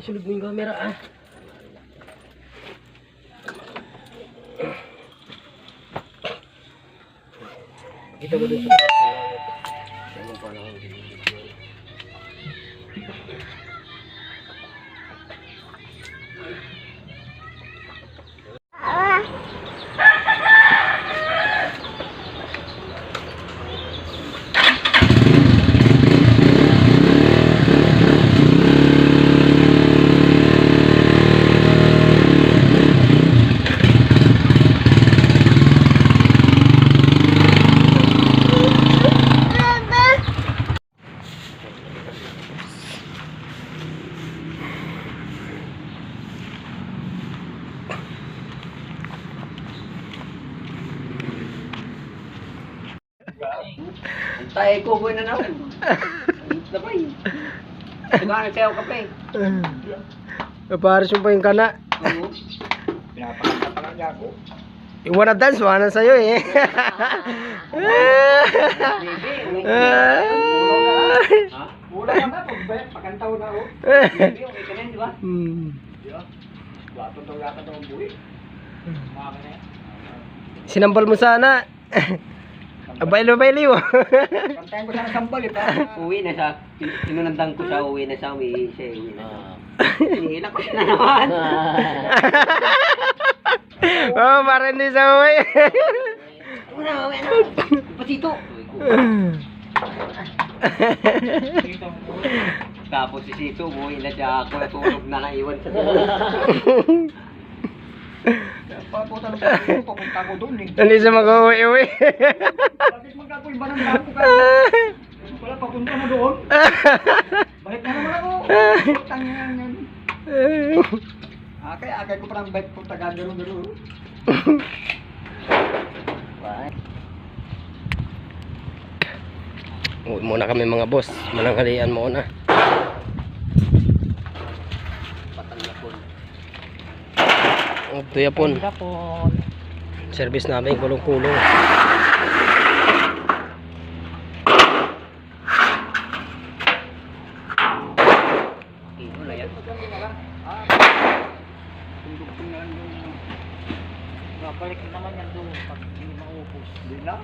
Sunod mo yung camera ah. Kita mo doon sa anong panahon. Tayo ko na naman. Sabay. Tumahan kayo kape. Paparis mo pa yung kana. Oo. Pinapakanta pa lang niya ako. Iwan na dance, wala na sa'yo eh. Ulang na ba? Pakantaw na ako. Baby, okay ka na yun, di ba? Di ba? Wato daw yata daw ang buwi. Maka na yan. Sinampal mo sana. Abaylo-baylo. Kantayin ko sana sambal eh. Uwi na siya. Sinunandang ko siya, uwi na siya. Uwi na. Hinihila ko siya na naman. Oh, para hindi sa uwi. Uwi na. Pasito. Tapos si Sito, umuwi na siya ako. Natulog na naiwan sa tulog. Papunta na papunta ko doon eh. Hindi siya mag-uwi-uwi. Bakit magkakoy ba ng bako ka? Wala, papunta na doon. Balik na naman ako. Tangan yan. Akay ko parang bike ko taga gano'n. Uwi muna kami mga boss. Mananghalian muna. Ito yapon. Service namin kulong-kulong. Balik naman yan doon pag hindi maupos. Hindi na?